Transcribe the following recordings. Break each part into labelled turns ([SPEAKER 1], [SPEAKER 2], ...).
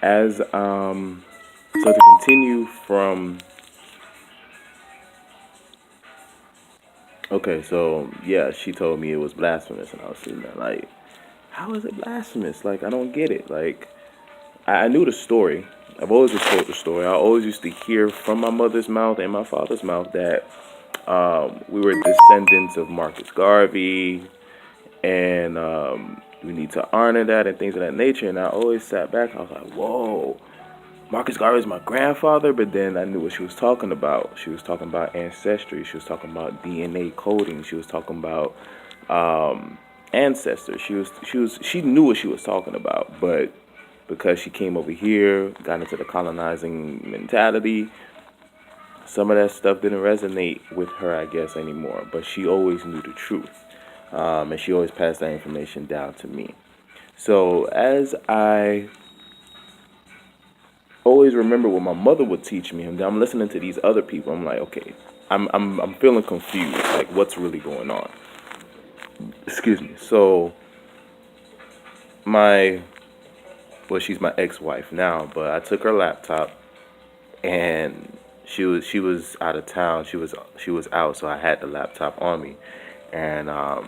[SPEAKER 1] as so to continue from okay, so yeah, she told me it was blasphemous, and I was sitting there like, how is it blasphemous? Like I don't get it. Like I knew the story. I've always was told the story. I always used to hear from my mother's mouth and my father's mouth that we were descendants of Marcus Garvey, and we need to honor that and things of that nature. And I always sat back. I was like, whoa, Marcus Garvey is my grandfather. But then I knew what she was talking about. She was talking about ancestry. She was talking about DNA coding. She was talking about ancestors. She knew what she was talking about. But because she came over here, got into the colonizing mentality, some of that stuff didn't resonate with her, I guess, anymore. But she always knew the truth. And she always passed that information down to me. So as I always remember what my mother would teach me, and I'm listening to these other people, I'm like, okay, I'm feeling confused. Like, what's really going on? Excuse me. So she's my ex-wife now, but I took her laptop, and she was out of town. She was out, so I had the laptop on me, and I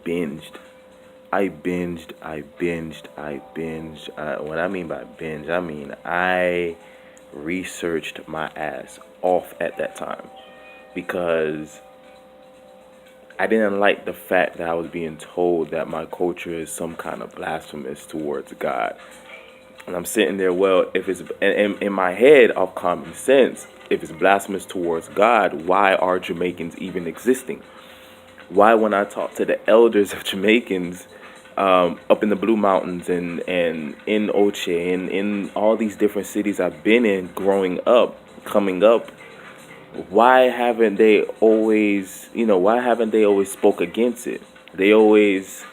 [SPEAKER 1] binged. What I mean by binge, I mean I researched my ass off at that time because I didn't like the fact that I was being told that my culture is some kind of blasphemous towards God. And I'm sitting there, well, if it's in my head of common sense, if it's blasphemous towards God, why are Jamaicans even existing? Why, when I talk to the elders of Jamaicans up in the Blue Mountains and in Oche and in all these different cities I've been in growing up, coming up, why haven't they always spoke against it? They always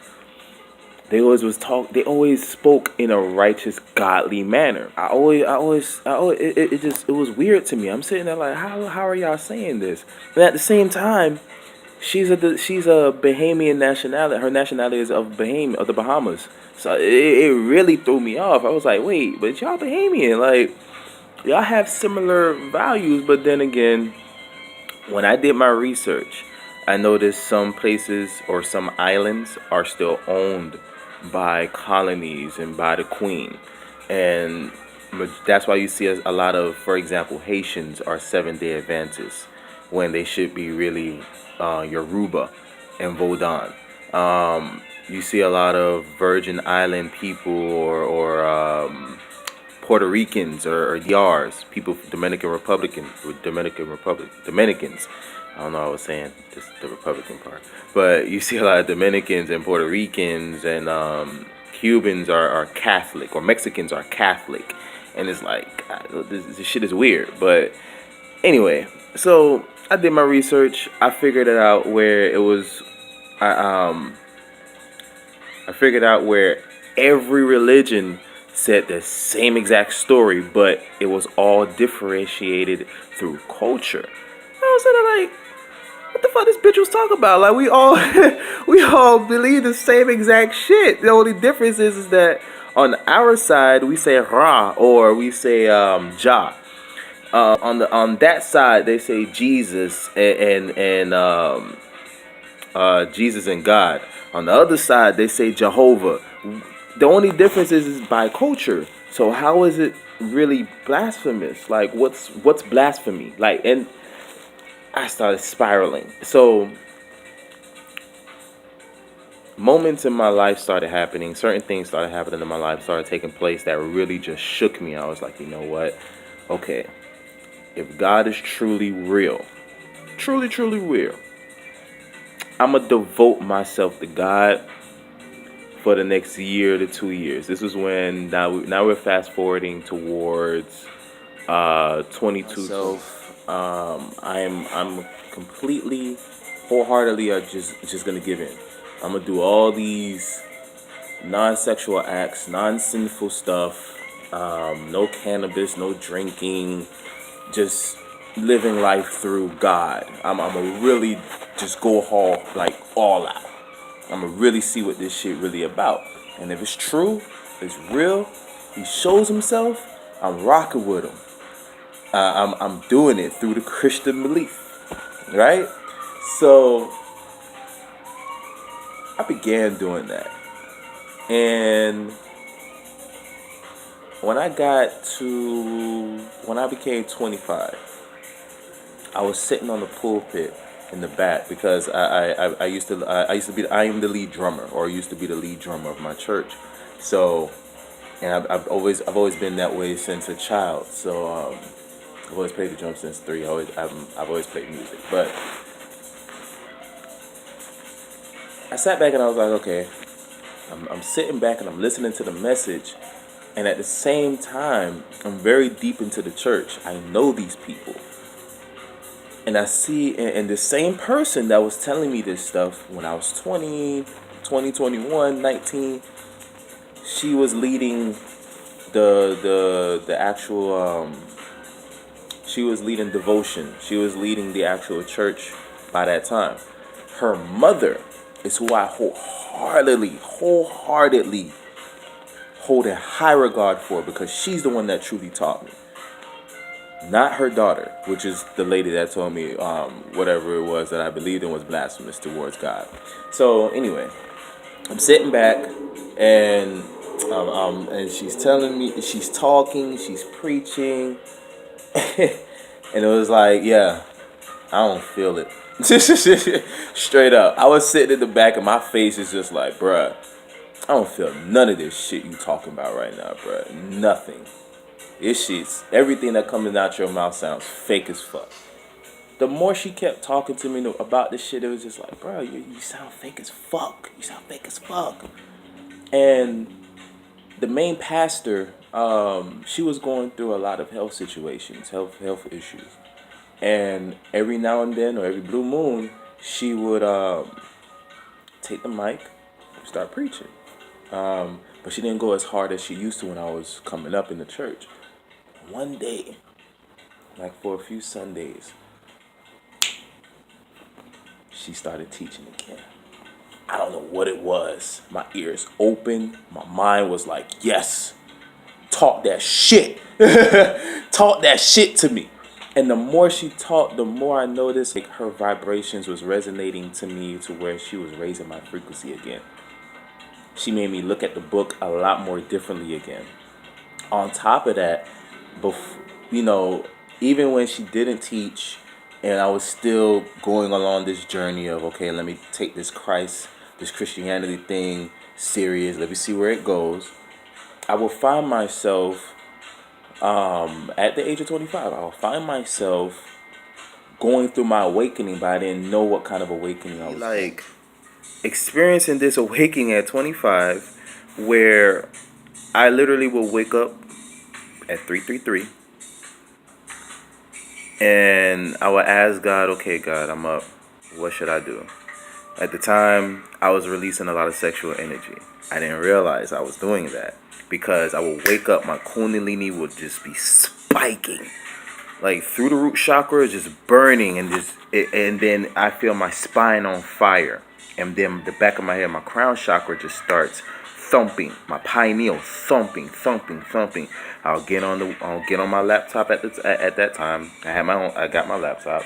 [SPEAKER 1] spoke in a righteous, godly manner. It was weird to me. I'm sitting there like, how are y'all saying this? And at the same time, she's a Bahamian nationality. Her nationality is of the Bahamas. So it really threw me off. I was like, wait, but y'all Bahamian, like y'all have similar values. But then again, when I did my research, I noticed some places or some islands are still owned by colonies and by the Queen, and that's why you see a lot of, for example, Haitians are 7 Day Adventists when they should be really Yoruba and Vodun. You see a lot of Virgin Island people or Puerto Ricans or Yars, people, Dominicans. I don't know what I was saying, just the Republican part. But you see a lot of Dominicans and Puerto Ricans and Cubans are Catholic, or Mexicans are Catholic. And it's like, this shit is weird. But anyway, so I did my research. I figured it out where it was, I figured out where every religion said the same exact story, but it was all differentiated through culture. I was sort of like, what the fuck this bitch was talking about? Like, we all we all believe the same exact shit. The only difference is that on our side we say Ra or we say Jah. On that side they say Jesus and Jesus and God. On the other side they say Jehovah. The only difference is by culture. So how is it really blasphemous? Like, what's blasphemy? Like, and I started spiraling. So moments in my life started happening. Certain things started happening in my life, started taking place that really just shook me. I was like, you know what? Okay, if God is truly real, truly, truly real, I'm going to devote myself to God for the next year to 2 years. This is when, now we're fast forwarding towards 22. So I'm completely, wholeheartedly just gonna give in. I'm gonna do all these non-sexual acts, non-sinful stuff, no cannabis, no drinking, just living life through God. I'm gonna really just go all out. I'm gonna really see what this shit really about. And if it's true, if it's real, he shows himself, I'm rocking with him. I'm doing it through the Christian belief, right? So I began doing that, and when I became 25, I was sitting on the pulpit in the back because I used to be I am the lead drummer, or used to be the lead drummer of my church. So, and I've always been that way since a child. So I've always played the drums since 3. I've always played music. But I sat back and I was like, okay, I'm sitting back and I'm listening to the message, and at the same time, I'm very deep into the church. I know these people. And I see, and the same person that was telling me this stuff when I was 19, she was leading the actual, she was leading devotion. She was leading the actual church by that time. Her mother is who I wholeheartedly hold in high regard for, because she's the one that truly taught me. Not her daughter, which is the lady that told me whatever it was that I believed in was blasphemous towards God. So anyway, I'm sitting back, and she's telling me, she's talking, she's preaching, and it was like, yeah, I don't feel it. Straight up, I was sitting in the back, and my face is just like, bruh, I don't feel none of this shit you talking about right now, bruh. Nothing. This shit's, everything that comes out your mouth sounds fake as fuck. The more she kept talking to me about this shit, it was just like, bro, you sound fake as fuck. You sound fake as fuck. And the main pastor, she was going through a lot of health situations, health issues. And every now and then, or every blue moon, she would take the mic and start preaching. But she didn't go as hard as she used to when I was coming up in the church. One day, like for a few Sundays, she started teaching again. I don't know what it was. My ears opened. My mind was like, yes, talk that shit. Talk that shit to me. And the more she talked, the more I noticed like her vibrations was resonating to me, to where she was raising my frequency again. She made me look at the book a lot more differently again. On top of that, even when she didn't teach, and I was still going along this journey of, okay, let me take this Christianity thing serious. Let me see where it goes. I will find myself, at the age of 25, I will find myself going through my awakening, but I didn't know what kind of awakening I was like experiencing this awakening at 25, where I literally will wake up at 333, and I would ask God, okay, God, I'm up. What should I do? At the time, I was releasing a lot of sexual energy. I didn't realize I was doing that, because I would wake up, my kundalini would just be spiking, like through the root chakra, just burning, and then I feel my spine on fire, and then the back of my head, my crown chakra just starts thumping, my pineal thumping. I'll get on my laptop at that time. I got my laptop,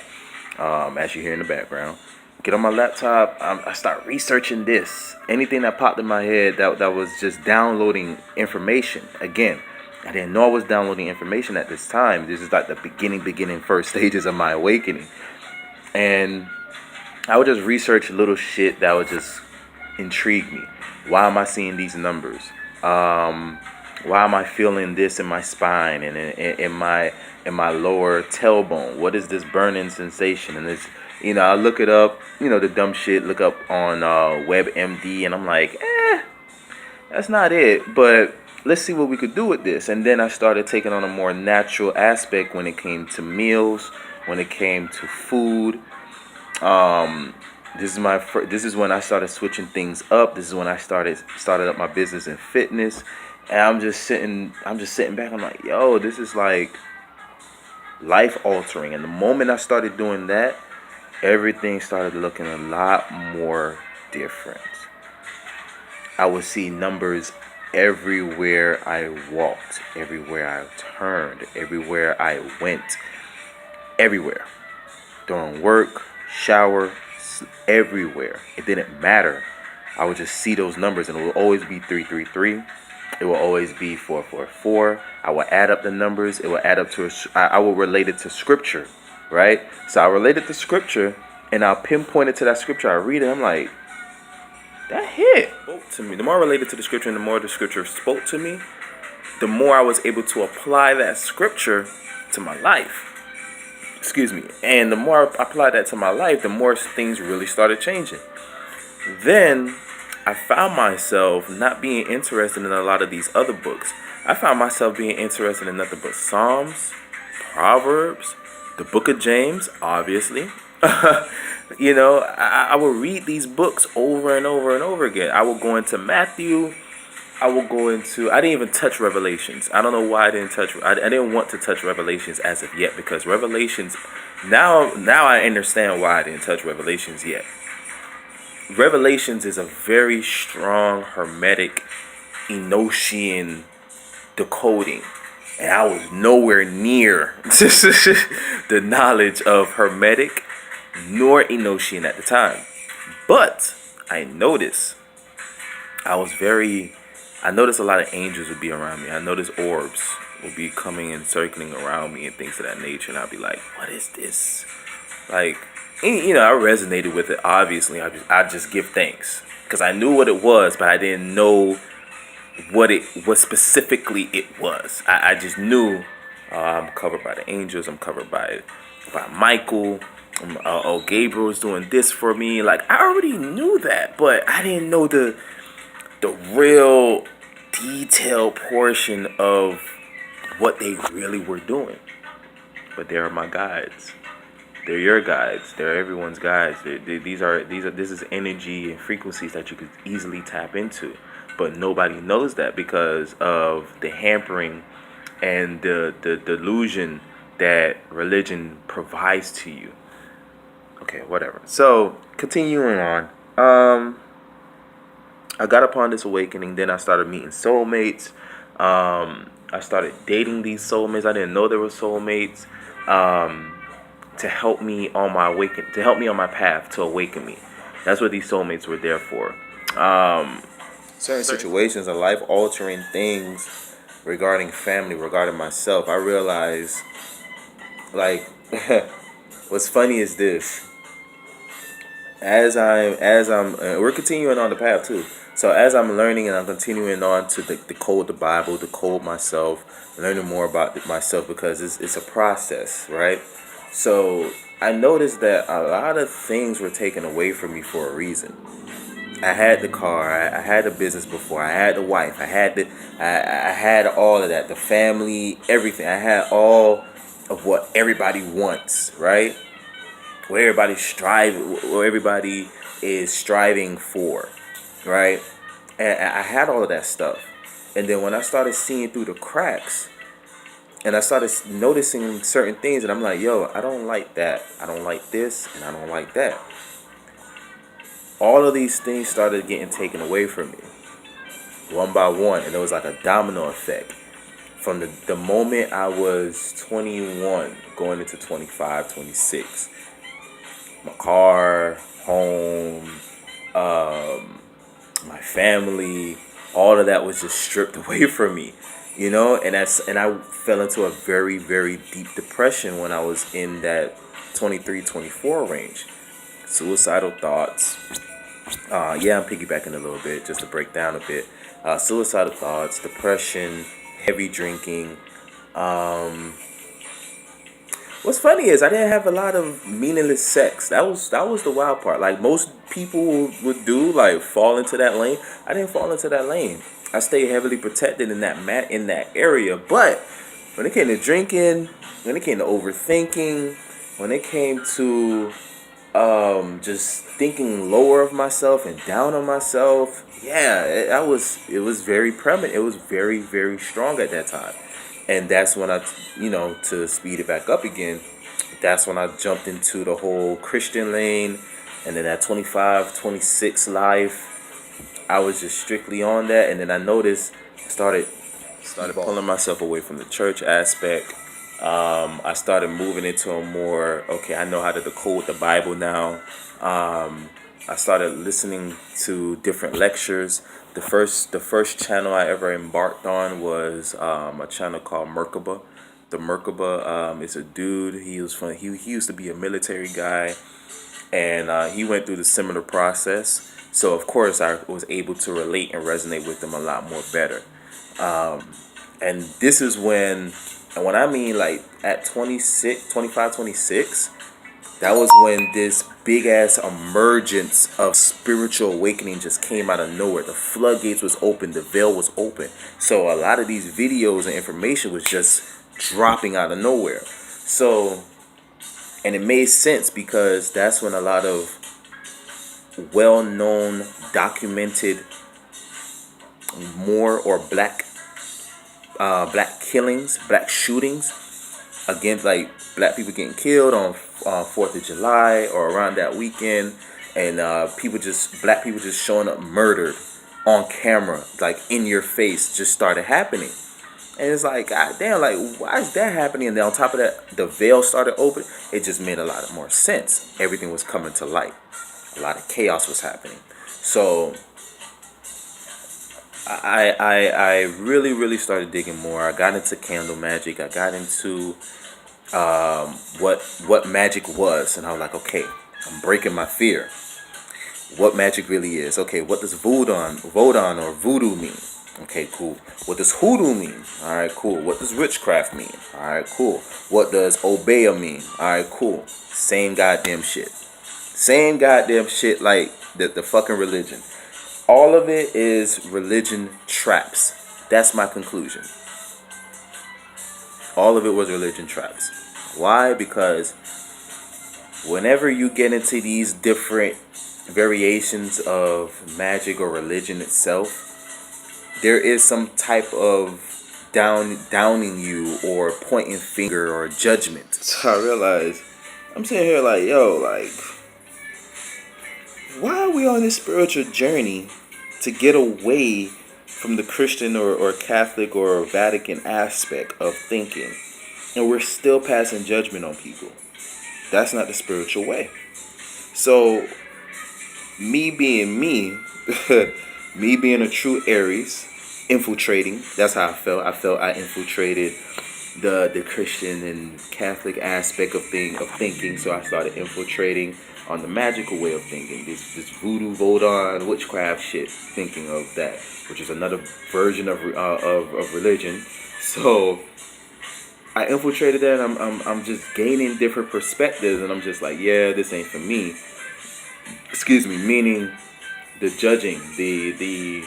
[SPEAKER 1] as you hear in the background. Get on my laptop. I start researching this. Anything that popped in my head that was just downloading information. Again, I didn't know I was downloading information at this time. This is like the beginning first stages of my awakening. And I would just research little shit that would just intrigue me. Why am I seeing these numbers? Why am I feeling this in my spine and in my lower tailbone? What is this burning sensation? And this, I look it up, the dumb shit, look up on WebMD, and I'm like, that's not it. But let's see what we could do with this. And then I started taking on a more natural aspect when it came to meals, when it came to food. This is when I started switching things up. This is when I started up my business in fitness. And I'm just sitting back. I'm like, yo, this is like life altering. And the moment I started doing that, everything started looking a lot more different. I would see numbers everywhere I walked, everywhere I turned, everywhere I went, everywhere. During work, shower, everywhere. It didn't matter. I would just see those numbers, and it would always be 333. It will always be 444. I will add up the numbers. It will add up to I will relate it to scripture, right? So I relate it to scripture, and I'll pinpoint it to that scripture. I read it. I'm like, that hit spoke to me. The more I related to the scripture, and the more the scripture spoke to me, the more I was able to apply that scripture to my life. Excuse me. And the more I applied that to my life, the more things really started changing. Then I found myself not being interested in a lot of these other books. I found myself being interested in nothing but Psalms, Proverbs, the book of James, obviously. I will read these books over and over and over again. I will go into Matthew. I didn't even touch Revelations. I don't know why I didn't want to touch Revelations as of yet, because Revelations, now I understand why I didn't touch Revelations yet. Revelations is a very strong Hermetic Enochian decoding, and I was nowhere near the knowledge of Hermetic nor Enochian at the time. But I noticed a lot of angels would be around me. I noticed orbs would be coming and circling around me and things of that nature, and I'd be like, what is this? Like, I resonated with it. Obviously, I just give thanks, because I knew what it was, but I didn't know what specifically it was. I just knew I'm covered by the angels. I'm covered by Michael. Gabriel is doing this for me. Like, I already knew that, but I didn't know the real detailed portion of what they really were doing. But they are my guides. They're your guides. They're everyone's guides. This is energy and frequencies that you could easily tap into, but nobody knows that because of the hampering and the delusion that religion provides to you. Okay, whatever. So continuing on, I got upon this awakening. Then I started meeting soulmates. I started dating these soulmates. I didn't know they were soulmates. To help me on my path to awaken me. That's what these soulmates were there for. Certain situations and life-altering things regarding family, regarding myself, I realized, like, what's funny is this. We're continuing on the path too. So as I'm learning and I'm continuing on to decode the Bible, decode myself, learning more about myself, because it's a process, right? So I noticed that a lot of things were taken away from me for a reason. I had the car, I had the business before, I had the wife, I had all of that, the family, everything. I had all of what everybody wants, right? What everybody is striving for, right? And I had all of that stuff. And then when I started seeing through the cracks, and I started noticing certain things, and I'm like, yo, I don't like that. I don't like this, and I don't like that. All of these things started getting taken away from me, one by one, and it was like a domino effect. From the moment I was 21, going into 25, 26, my car, home, my family, all of that was just stripped away from me. And I fell into a very, very deep depression when I was in that 23, 24 range. Suicidal thoughts. I'm piggybacking a little bit just to break down a bit. Suicidal thoughts, depression, heavy drinking. What's funny is I didn't have a lot of meaningless sex. That was the wild part. Like most people would do, like fall into that lane. I didn't fall into that lane. I stayed heavily protected in that area. But when it came to drinking, when it came to overthinking, when it came to just thinking lower of myself and down on myself, it was very prevalent. It was very, very strong at that time. And that's when I, to speed it back up again, that's when I jumped into the whole Christian lane. And then at 25, 26 life, I was just strictly on that. And then I noticed started started pulling myself away from the church aspect. I started moving into a more, okay, I know how to decode the Bible now. I started listening to different lectures. The first channel I ever embarked on was a channel called Merkaba. The Merkaba is a dude. He used to be a military guy, and he went through the similar process. So of course I was able to relate and resonate with him a lot more better. And this is and when I mean like at 26, 25, 26, that was when this big ass emergence of spiritual awakening just came out of nowhere. The floodgates was open, the veil was open. So a lot of these videos and information was just dropping out of nowhere. So, and it made sense because that's when a lot of well-known, documented more or black killings, black shootings against like black people getting killed on 4th of July or around that weekend, and black people just showing up murdered on camera, like in your face, just started happening. And it's like, God damn, like, why is that happening? And then on top of that, the veil started open. It just made a lot more sense. Everything was coming to light. A lot of chaos was happening. So I really started digging more. I got into candle magic. I got into what magic was, and I was like, okay, I'm breaking my fear. What magic really is? Okay, what does vodun or voodoo mean? Okay, cool. What does hoodoo mean? All right, cool. What does witchcraft mean? All right, cool. What does obeah mean? All right, cool. Same goddamn shit. Same goddamn shit like the fucking religion. All of it is religion traps. That's my conclusion. All of it was religion traps. Why? Because whenever you get into these different variations of magic or religion itself, there is some type of downing you or pointing finger or judgment. So I realized I'm sitting here like, yo, like, why are we on this spiritual journey to get away from the Christian or Catholic or Vatican aspect of thinking, and we're still passing judgment on people? That's not the spiritual way. So, me being me, me being a true Aries, infiltrating, that's how I felt. I felt I infiltrated the Christian and Catholic aspect of thinking. So I started infiltrating on the magical way of thinking, this voodoo, vodun, witchcraft shit, thinking of that, which is another version of religion. So I infiltrated that, and I'm just gaining different perspectives, and I'm just like, yeah, this ain't for me. Excuse me, meaning the judging, the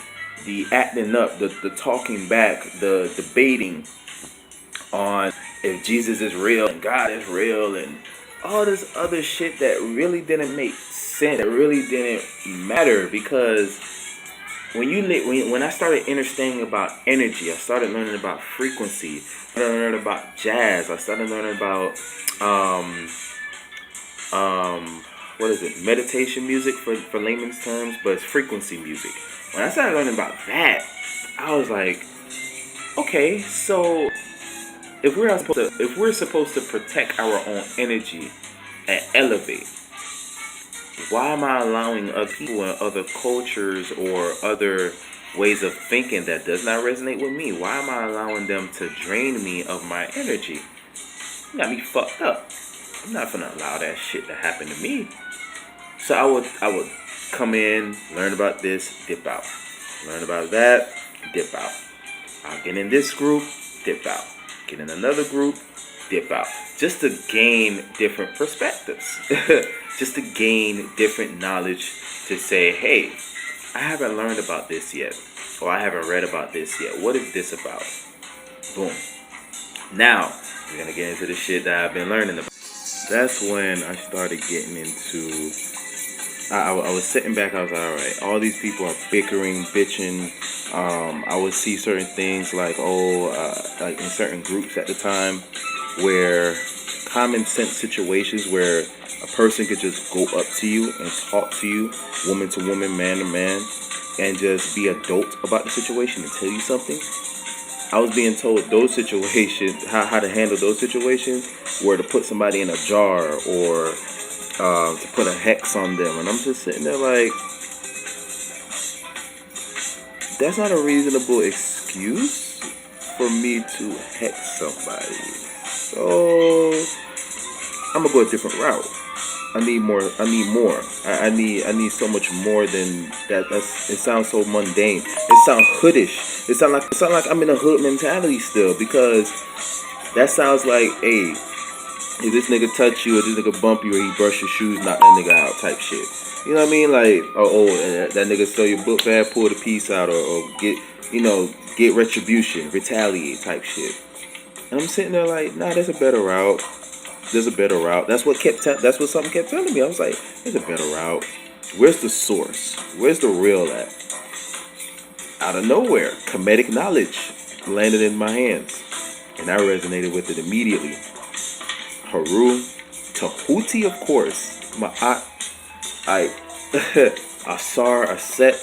[SPEAKER 1] acting up, the talking back, the debating on if Jesus is real and God is real and all this other shit that really didn't make sense. It really didn't matter, because when I started understanding about energy, I started learning about frequency. I started learning about jazz. I started learning about what is it? Meditation music for layman's terms, but it's frequency music. When I started learning about that, I was like, okay, so if we're supposed to protect our own energy and elevate, why am I allowing other people and other cultures or other ways of thinking that does not resonate with me? Why am I allowing them to drain me of my energy? You got me fucked up. I'm not gonna allow that shit to happen to me. So I would come in, learn about this, dip out. Learn about that, dip out. I'll get in this group, dip out. Get in another group, dip out. Just to gain different perspectives. Just to gain different knowledge, to say, hey, I haven't learned about this yet. Or I haven't read about this yet. What is this about? Boom. Now, we're going to get into the shit that I've been learning about. That's when I started getting into... I was sitting back, I was like, alright, all these people are bickering, bitching. I would see certain things like, like in certain groups at the time, where common sense situations where a person could just go up to you and talk to you, woman to woman, man to man, and just be adult about the situation and tell you something. I was being told those situations, how to handle those situations, were to put somebody in a jar or to put a hex on them. And I'm just sitting there like, that's not a reasonable excuse for me to hex somebody. So I'm gonna go a different route. I need more. I need more. I need so much more than that. It sounds so mundane. It sounds hoodish. It sound like I'm in a hood mentality still, because that sounds like, hey, if this nigga touch you or this nigga bump you or he brush your shoes, knock that nigga out type shit. You know what I mean? Like, that nigga stole your book bag, pull the piece out, or get, get retribution, retaliate type shit. And I'm sitting there like, nah, there's a better route. There's a better route. That's what something kept telling me. I was like, there's a better route. Where's the source? Where's the real at? Out of nowhere, comedic knowledge landed in my hands, and I resonated with it immediately. Haru, Tahuti, of course. I Asar, Aset,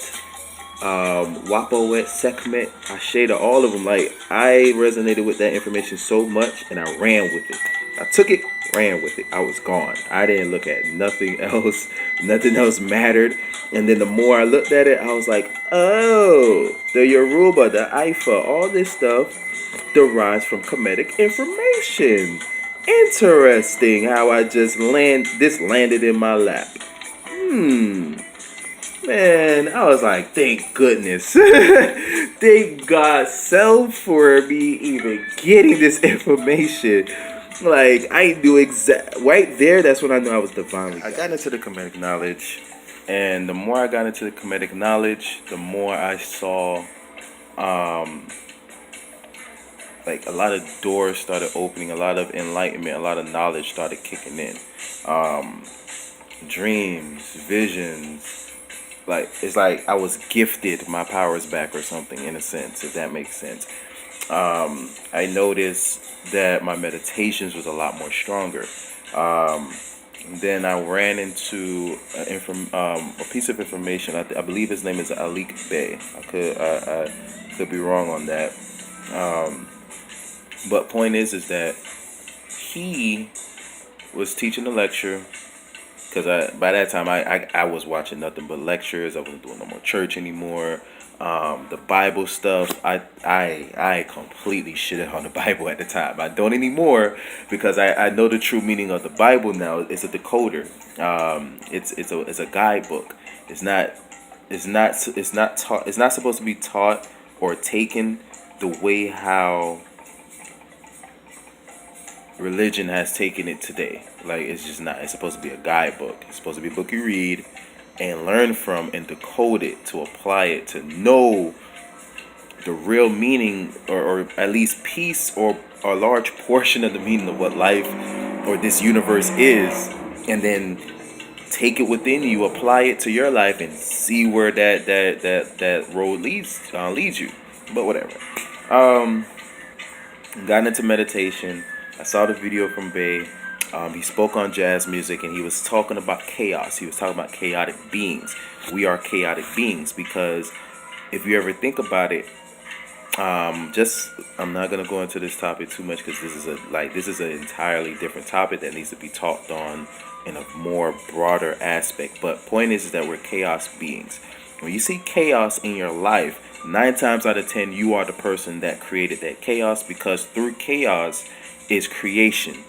[SPEAKER 1] Wapowet, Sekhmet, Asheda, all of them. Like, I resonated with that information so much, and I ran with it. I took it, ran with it. I was gone. I didn't look at nothing else. Nothing else mattered. And then the more I looked at it, I was like, oh, the Yoruba, the Ifa, all this stuff derives from comedic information. Interesting how I just landed in my lap. Man, I was like, thank goodness. Thank God self for me even getting this information. Like, I knew right there, that's when I knew I was divinely. I got into the comedic knowledge, and the more I got into the comedic knowledge, the more I saw, like, a lot of doors started opening, a lot of enlightenment, a lot of knowledge started kicking in. Dreams, visions. Like, it's like I was gifted my powers back or something, in a sense, if that makes sense. I noticed that my meditations was a lot more stronger. Then I ran into a piece of information. I believe his name is Alik Bey. I could be wrong on that. But point is that he was teaching a lecture. Because by that time, I was watching nothing but lectures. I wasn't doing no more church anymore. The Bible stuff, I completely shitted on the Bible at the time. I don't anymore, because I know the true meaning of the Bible now. It's a decoder. It's a guidebook. It's not supposed to be taught or taken the way how religion has taken it today. Like, it's just not. It's supposed to be a guidebook. It's supposed to be a book you read and learn from and decode it, to apply it, to know the real meaning, or at least piece or a large portion of the meaning of what life or this universe is, and then take it within you, apply it to your life, and see where that road leads you. But whatever. Got into meditation. I saw the video from Bay. He spoke on jazz music, and he was talking about chaos. He was talking about chaotic beings. We are chaotic beings, because if you ever think about it, I'm not gonna go into this topic too much, because this is an entirely different topic that needs to be talked on in a more broader aspect. But point is that we're chaos beings. When you see chaos in your life, 9 times out of 10, you are the person that created that chaos, because through chaos is creation.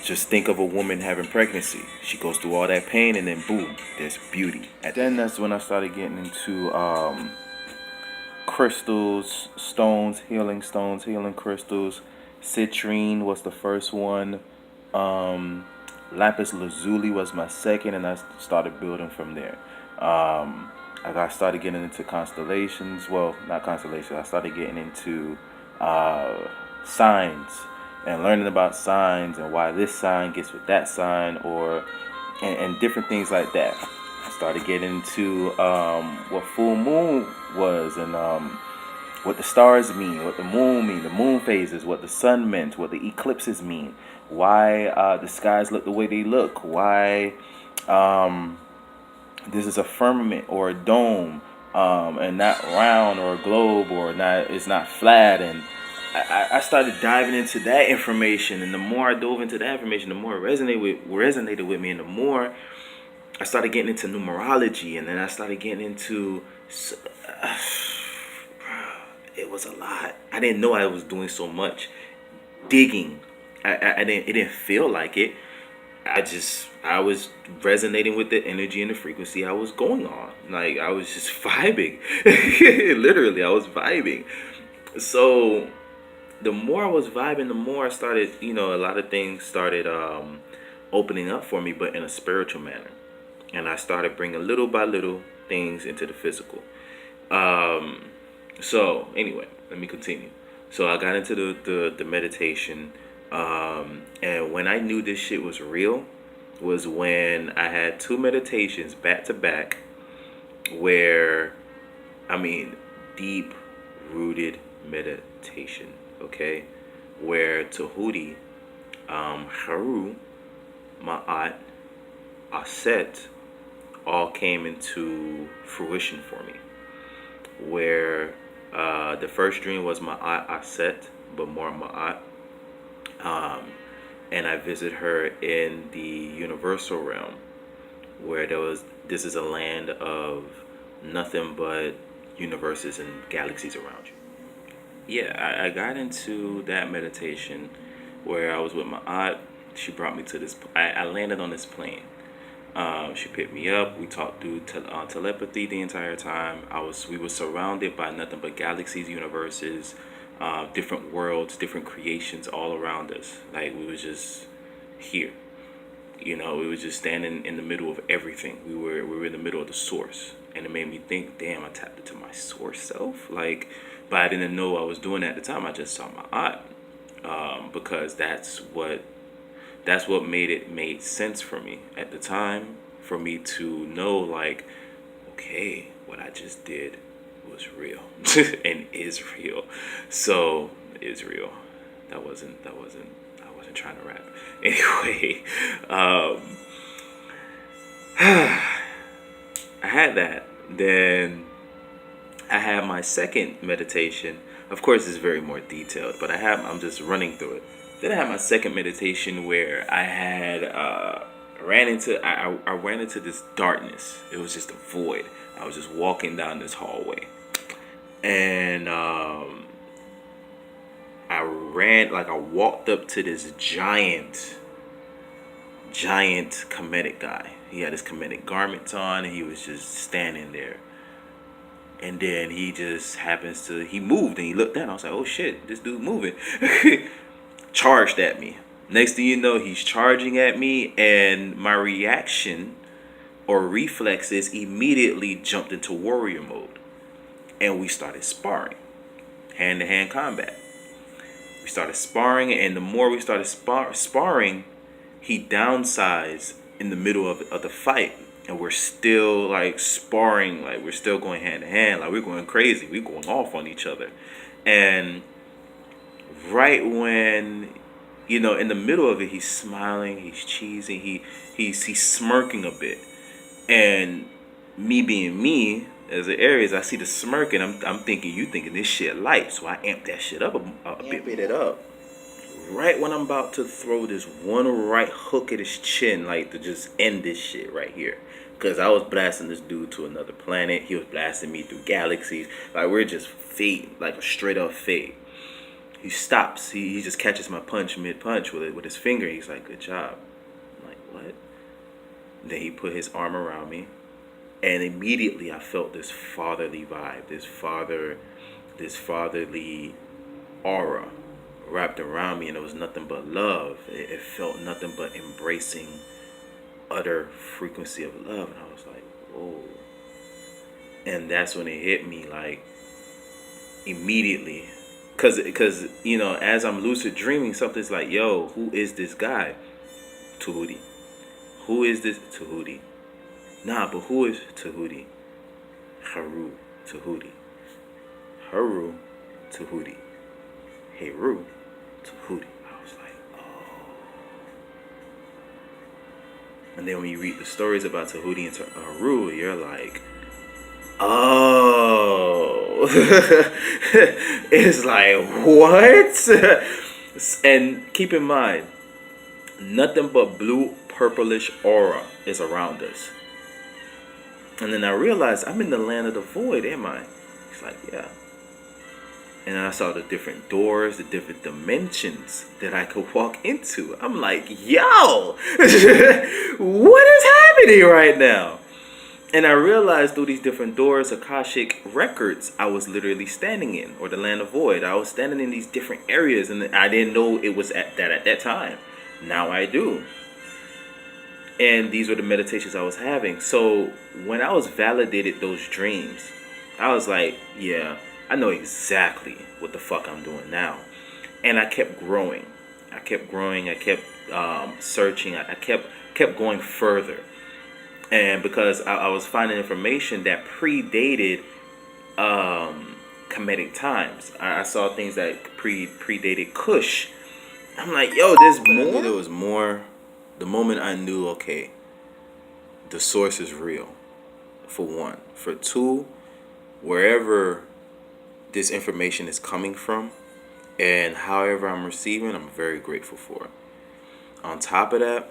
[SPEAKER 1] Just think of a woman having pregnancy. She goes through all that pain, and then boom, there's beauty. And then that's when I started getting into crystals, healing crystals. Citrine was the first one. Lapis lazuli was my second, and I started building from there. I started getting into constellations. Well, not constellations. I started getting into signs, and learning about signs and why this sign gets with that sign, and different things like that. I started getting into what full moon was, and what the stars mean, what the moon mean, the moon phases, what the sun meant, what the eclipses mean, why the skies look the way they look, why this is a firmament or a dome, and not round or a globe, or not, it's not flat. And I started diving into that information, and the more I dove into that information, the more it resonated with me, and the more I started getting into numerology, and then I started getting into. It was a lot. I didn't know I was doing so much digging. I didn't. It didn't feel like it. I was resonating with the energy and the frequency I was going on. Like I was just vibing. Literally, I was vibing. So the more I was vibing, the more I started, a lot of things started opening up for me, but in a spiritual manner. And I started bringing little by little things into the physical. Um, so anyway, let me continue. So I got into the meditation, and when I knew this shit was real, was when I had two meditations back to back, where, I mean, deep rooted meditation. Okay, where Tahuti, Haru, Ma'at, Aset all came into fruition for me. Where the first dream was Ma'at Aset, but more Ma'at. Um, and I visit her in the universal realm, where this is a land of nothing but universes and galaxies around you. Yeah, I got into that meditation where I was with my aunt. She brought me to this. I landed on this plane. She picked me up. We talked through telepathy the entire time. We were surrounded by nothing but galaxies, universes, different worlds, different creations all around us. Like we was just here. We were just standing in the middle of everything. We were in the middle of the source, and it made me think, damn, I tapped into my source self. Like, but I didn't know I was doing that at the time. I just saw my aunt, because that's what made sense for me at the time, for me to know, like, okay, what I just did was real and is real. So is real. I wasn't trying to rap. Anyway, I had that. Then I had my second meditation. Of course, it's very more detailed, but I'm just running through it. Then I had my second meditation where I had I ran into this darkness. It was just a void. I was just walking down this hallway, and I walked up to this giant Kemetic guy. He had his Kemetic garments on, and he was just standing there. And then he moved and he looked down. I was like, oh shit, this dude moving. Charged at me. Next thing you know, he's charging at me, and my reaction or reflexes immediately jumped into warrior mode. And we started sparring. Hand to hand combat. We started sparring, and the more we started sparring, he downsized in the middle of the fight. And we're still like sparring, like we're still going hand to hand, like we're going crazy, we're going off on each other. And right when, in the middle of it, he's smiling, he's cheesing, he's smirking a bit. And me being me, as an Aries, I see the smirk, and I'm thinking, you thinking this shit light, so I amp that shit up a bit. Amp it up. Right when I'm about to throw this one right hook at his chin, like to just end this shit right here. Because I was blasting this dude to another planet. He was blasting me through galaxies. Like, we're just fate, like a straight up fate. He stops. He just catches my punch mid-punch with his finger. He's like, good job. I'm like, what? Then he put his arm around me. And immediately I felt this fatherly vibe, this fatherly aura wrapped around me, and it was nothing but love. It felt nothing but embracing utter frequency of love. And I was like, whoa. And that's when it hit me, like, immediately. Because as I'm lucid dreaming, something's like, yo, who is this guy? Tahuti. Who is this? Tahuti. Nah, but who is Tahuti? Haru Tahuti. Haru Tahuti. Heru Tahuti. I was like, oh. And then when you read the stories about Tahuti and Haru, you're like, Oh, it's like what? And keep in mind, nothing but blue purplish aura is around us. And then I realized I'm in the land of the void, am I? It's like, yeah. And then I saw the different doors, the different dimensions that I could walk into. I'm like, yo, what is happening right now? And I realized through these different doors, Akashic records, I was literally standing in, or the land of void. I was standing in these different areas, and I didn't know it was at that time. Now I do. And these were the meditations I was having. So when I was validated those dreams, I was like, yeah, I know exactly what the fuck I'm doing now. And I kept growing. I kept growing. I kept searching. I kept going further. And because I was finding information that predated Kemetic times. I saw things that predated Kush. I'm like, yo, there's more. There was more. The moment I knew, okay, the source is real, for one. For two, wherever this information is coming from and however I'm receiving, I'm very grateful for it. On top of that,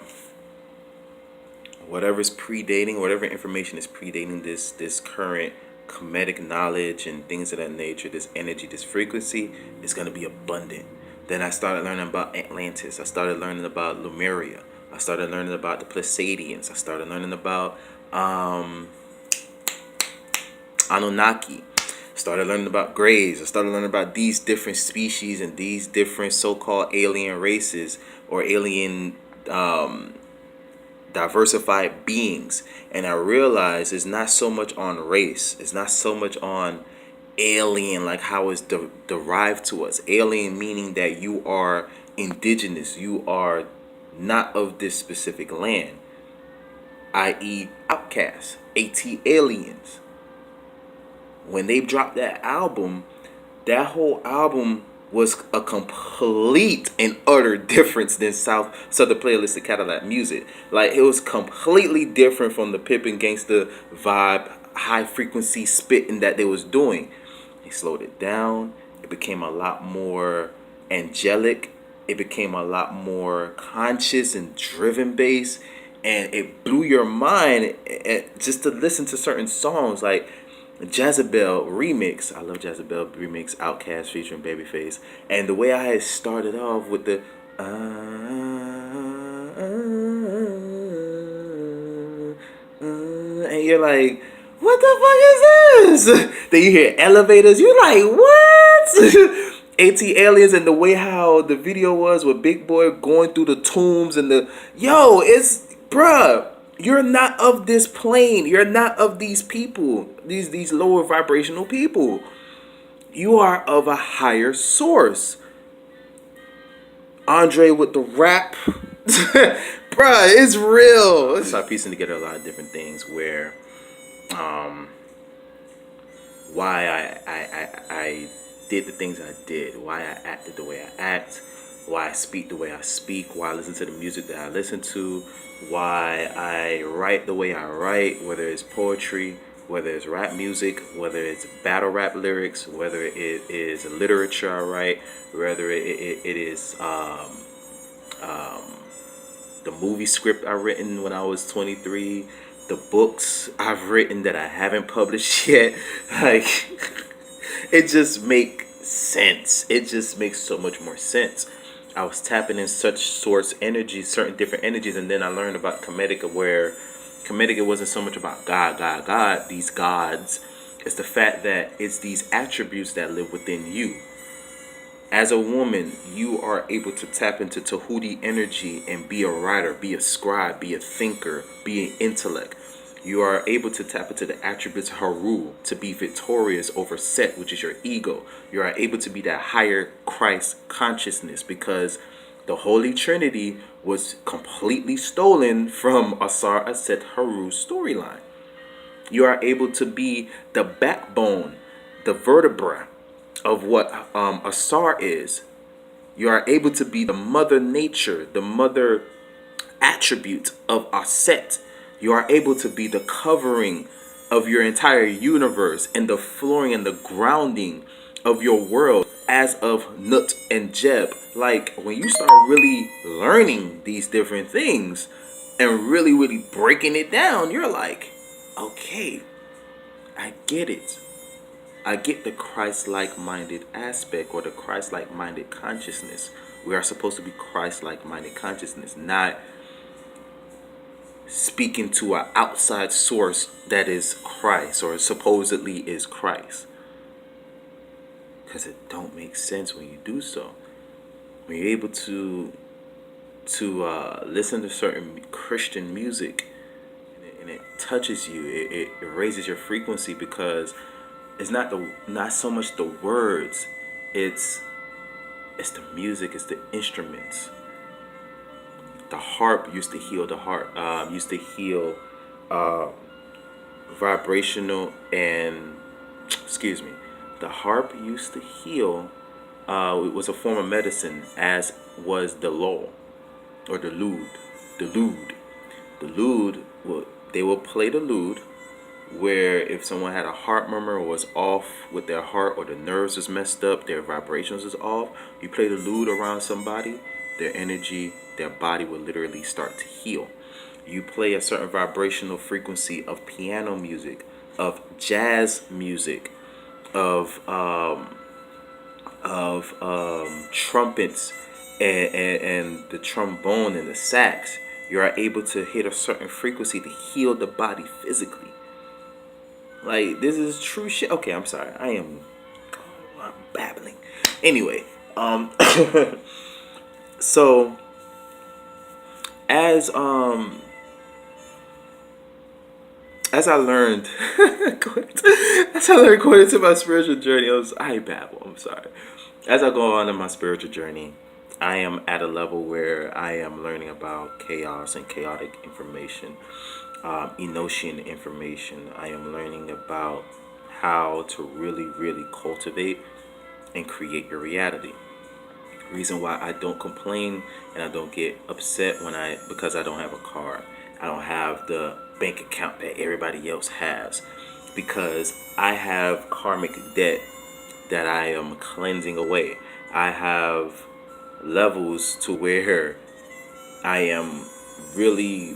[SPEAKER 1] whatever information is predating this current Kemetic knowledge and things of that nature, this energy, this frequency, is going to be abundant. Then I started learning about Atlantis. I started learning about Lemuria. I started learning about the Pleiadians. I started learning about Anunnaki. Started learning about Greys. I started learning about these different species and these different so-called alien races or alien diversified beings. And I realized it's not so much on race. It's not so much on alien, like how it's derived to us. Alien meaning that you are indigenous. You are not of this specific land, i.e. outcasts, aliens. When they dropped that whole album was a complete and utter difference than Southern Playalistic Cadillac music. Like, it was completely different from the Pippin Gangsta vibe, high frequency spitting that they was doing. They slowed it down. It became a lot more angelic. It became a lot more conscious and driven bass, and it blew your mind just to listen to certain songs like Jezebel remix. I love Jezebel remix, Outkast featuring Babyface, and the way I had started off with the and you're like, what the fuck is this? Then you hear elevators. You're like, what? Aliens, and the way how the video was with Big Boy going through the tombs and it's bruh. You're not of this plane. You're not of these people. These lower vibrational people. You are of a higher source. Andre with the rap. Bruh, it's real. I started piecing together a lot of different things where why I did the things I did, why I acted the way I act, why I speak the way I speak, why I listen to the music that I listen to, why I write the way I write, whether it's poetry, whether it's rap music, whether it's battle rap lyrics, whether it is literature I write, whether it is the movie script I written when I was 23, the books I've written that I haven't published yet. Like, it just makes sense. It just makes so much more sense. I was tapping in such source energies, certain different energies, and then I learned about Kemetic, where Kemetic wasn't so much about God, these gods. It's the fact that it's these attributes that live within you. As a woman, you are able to tap into Tahuti energy and be a writer, be a scribe, be a thinker, be an intellect. You are able to tap into the attributes of Haru to be victorious over Set, which is your ego. You are able to be that higher Christ consciousness because the Holy Trinity was completely stolen from Asar Aset Haru's storyline. You are able to be the backbone, the vertebra of what Asar is. You are able to be the mother nature, the mother attribute of Aset. You are able to be the covering of your entire universe and the flooring and the grounding of your world as of Nut and Jeb. Like when you start really learning these different things and really, really breaking it down, you're like, okay, I get it. I get the Christ-like minded aspect or the Christ-like minded consciousness. We are supposed to be Christ-like minded consciousness, not speaking to an outside source that is Christ or supposedly is Christ. Because it don't make sense when you do so. When you're able to listen to certain Christian music and it touches you, it raises your frequency because it's not so much the words, it's the music, it's the instruments. The harp used to heal the heart, used to heal vibrational and excuse me. The harp used to heal. It was a form of medicine, as was the law or the lute. The lute. They will play the lute. Where if someone had a heart murmur or was off with their heart or the nerves was messed up, their vibrations was off, you play the lute around somebody, their energy, their body will literally start to heal. You play a certain vibrational frequency of piano music, of jazz music, of trumpets and the trombone and the sax. You are able to hit a certain frequency to heal the body physically. Like, this is true shit. Okay, I'm sorry. I'm babbling. Anyway, so as I learned, according to my spiritual journey, I babble. I'm sorry. As I go on in my spiritual journey, I am at a level where I am learning about chaos and chaotic information. Enochian information. I am learning about how to really, really cultivate and create your reality. Reason why I don't complain and I don't get upset because I don't have a car. I don't have the bank account that everybody else has, because I have karmic debt that I am cleansing away. I have levels to where I am really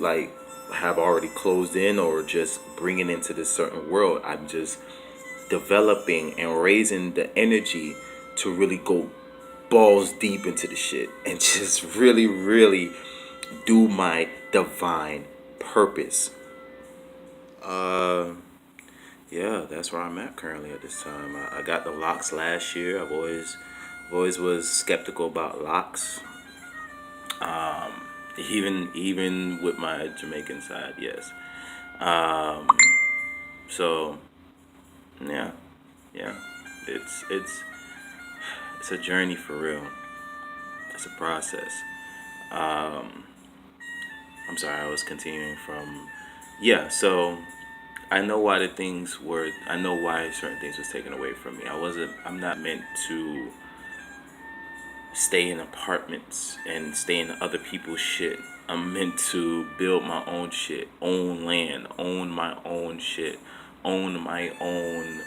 [SPEAKER 1] have already closed in or just bringing into this certain world. I'm just developing and raising the energy to really go balls deep into the shit and just really, really do my divine purpose. Yeah, that's where I'm at currently at this time. I got the locks last year. I've always was skeptical about locks. Even with my Jamaican side, yes. So yeah, yeah, it's a journey for real. It's a process. I'm sorry, I was continuing from yeah. So I know why I know why certain things was taken away from me. I'm not meant to stay in apartments and stay in other people's shit. I'm meant to build my own shit, own land, own my own shit, own my own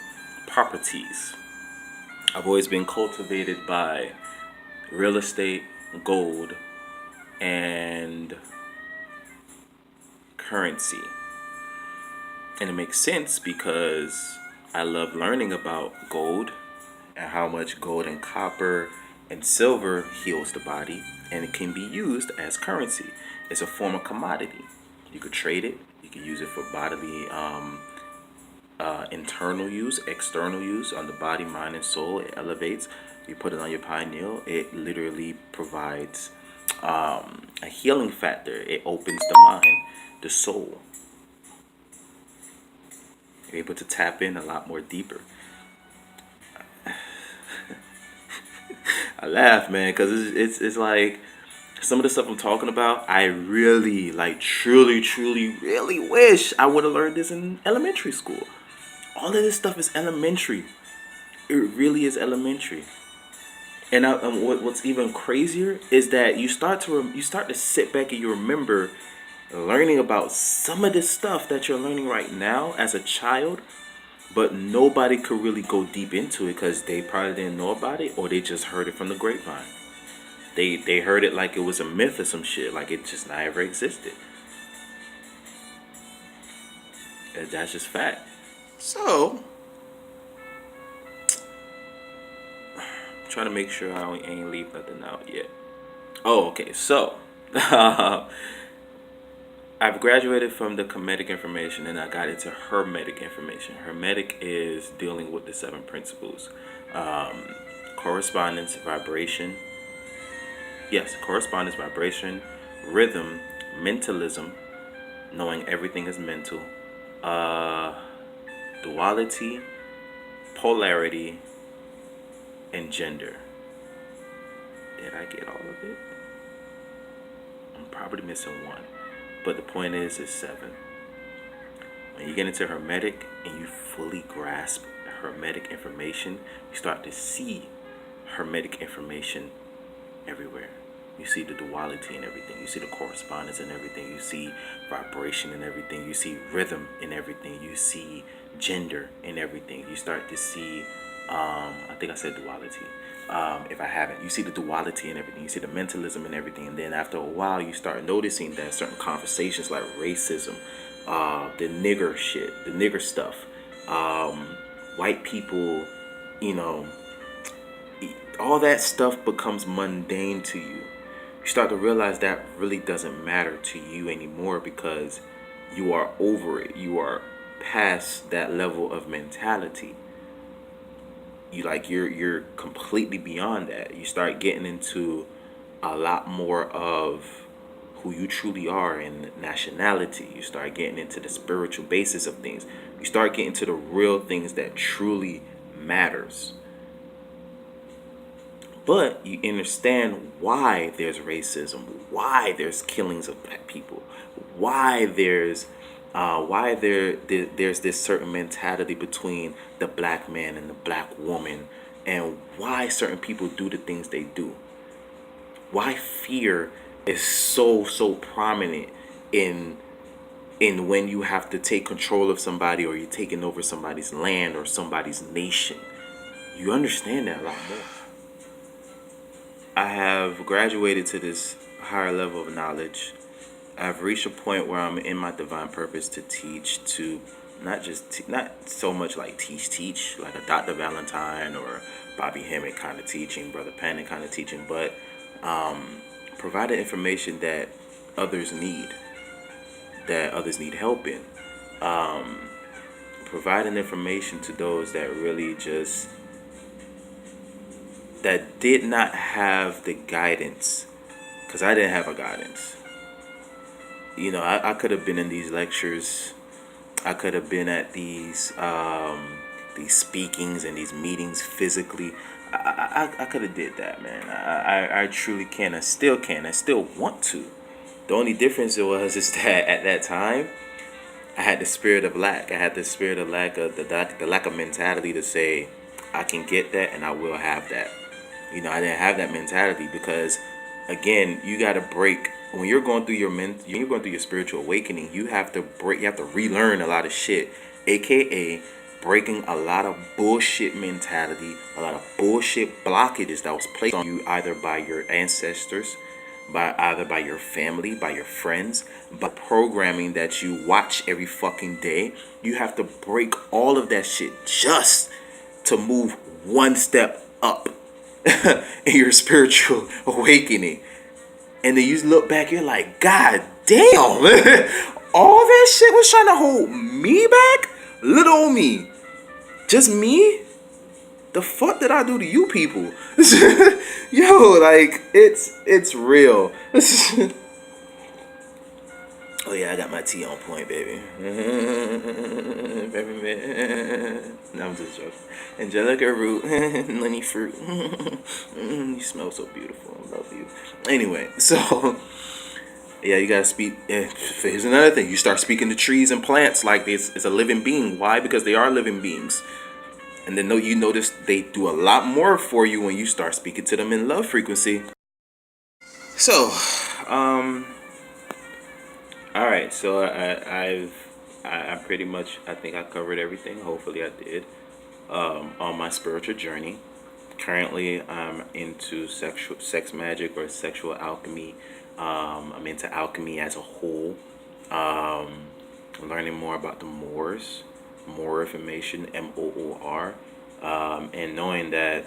[SPEAKER 1] properties. I've always been cultivated by real estate, gold, and currency. And it makes sense because I love learning about gold and how much gold and copper and silver heals the body, and it can be used as currency. It's a form of commodity. You could trade it. You could use it for bodily, internal use, external use on the body, mind, and soul. It elevates. You put it on your pineal. It literally provides a healing factor. It opens the mind, the soul. You're able to tap in a lot more deeper. I laugh, man, because it's like some of the stuff I'm talking about. I really, truly, truly, really wish I would have learned this in elementary school. All of this stuff is elementary. It really is elementary. And what's even crazier is that you start to sit back and you remember learning about some of this stuff that you're learning right now as a child, but nobody could really go deep into it because they probably didn't know about it, or they just heard it from the grapevine. They heard it like it was a myth or some shit, like it just never existed. And that's just fact. So, I'm trying to make sure I ain't leave nothing out yet. Oh, okay. So, I've graduated from the comedic information and I got into hermetic information. Hermetic is dealing with the seven principles: correspondence, vibration. Yes, correspondence, vibration, rhythm, mentalism, knowing everything is mental, uh, duality, polarity, and gender. Did I get all of it? I'm probably missing one. But the point is, it's seven. When you get into Hermetic and you fully grasp Hermetic information, you start to see Hermetic information everywhere. You see the duality in everything. You see the correspondence in everything. You see vibration in everything. You see rhythm in everything. You see gender in everything. You start to see, I think I said duality. If I haven't, you see the duality in everything. You see the mentalism in everything. And then after a while, you start noticing that certain conversations like racism, the nigger shit, the nigger stuff, white people, you know, all that stuff becomes mundane to you. You start to realize that really doesn't matter to you anymore because you are over it. You are past that level of mentality. You're completely beyond that. You start getting into a lot more of who you truly are in nationality. You start getting into the spiritual basis of things. You start getting to the real things that truly matters. But you understand why there's racism, why there's killings of black people, why there's there's this certain mentality between the black man and the black woman, and why certain people do the things they do. Why fear is so prominent in when you have to take control of somebody, or you're taking over somebody's land or somebody's nation. You understand that a lot more. I have graduated to this higher level of knowledge. I've reached a point where I'm in my divine purpose to teach, to not so much like teach like a Dr. Valentine or Bobby Hemmett kind of teaching, Brother Panic kind of teaching, but providing information that others need, help in. Providing information to those that really just that did not have the guidance, because I didn't have a guidance. You know, I could have been in these lectures. I could have been at these speakings and these meetings physically. I could have did that, man. I truly can. I still can. I still want to. The only difference is that at that time, I had the spirit of lack. I had the spirit of lack of the lack of mentality to say, I can get that and I will have that. You know, I didn't have that mentality because, again, you got to break when you're going through you're going through your spiritual awakening. You have to relearn a lot of shit, aka breaking a lot of bullshit mentality, a lot of bullshit blockages that was placed on you either by your ancestors, by your family, by your friends, by programming that you watch every fucking day. You have to break all of that shit just to move one step up in your spiritual awakening. And then you look back, you're like, God damn, all that shit was trying to hold me back? Little old me. Just me? The fuck did I do to you people? Yo, like, it's real. Oh yeah, I got my tea on point, baby. No, I'm just joking. Angelica root, honey fruit. You smell so beautiful. I love you. Anyway, so yeah, you gotta speak. Here's another thing: you start speaking to trees and plants like this is a living being. Why? Because they are living beings. And then you notice they do a lot more for you when you start speaking to them in love frequency. So, All right, so I pretty much I think I covered everything. Hopefully, I did. On my spiritual journey. Currently, I'm into sexual sex magic or sexual alchemy. I'm into alchemy as a whole. Um, Learning more about the Moors, more information, Moor, and knowing that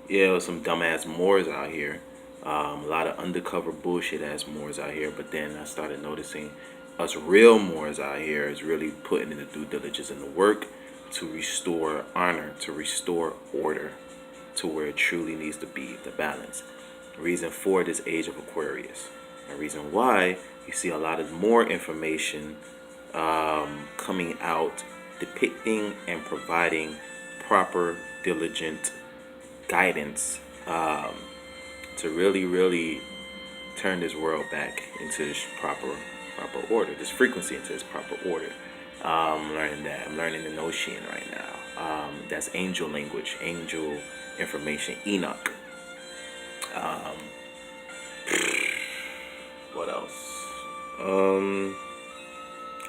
[SPEAKER 1] yeah, there's some dumbass Moors out here. A lot of undercover bullshit ass Moors out here. But then I started noticing us real Moors out here is really putting in the due diligence and the work to restore honor, to restore order to where it truly needs to be, the balance. Reason for this age of Aquarius. And reason why you see a lot of more information coming out depicting and providing proper, diligent guidance to really, really turn this world back into its proper order, this frequency into its proper order. Learning that. I'm learning the Notion right now. That's angel language, angel information, Enoch. Um, what else?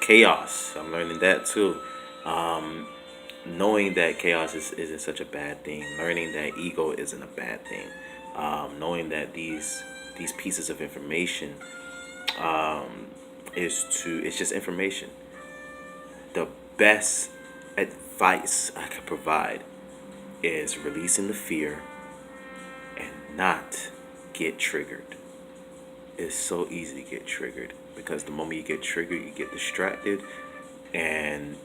[SPEAKER 1] Chaos. I'm learning that too. Um, Knowing that chaos isn't such a bad thing. Learning that ego isn't a bad thing. Knowing that these pieces of information um, it's just information. The best advice I could provide is releasing the fear and not get triggered. It's so easy to get triggered because the moment you get triggered, you get distracted, and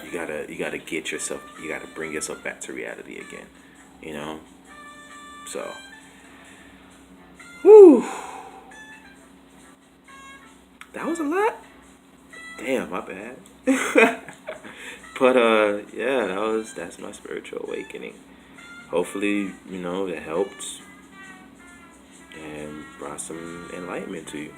[SPEAKER 1] you gotta get yourself, you gotta bring yourself back to reality again. You know, so whew, that was a lot. Damn, my bad. But yeah, that's my spiritual awakening. Hopefully, it helped and brought some enlightenment to you.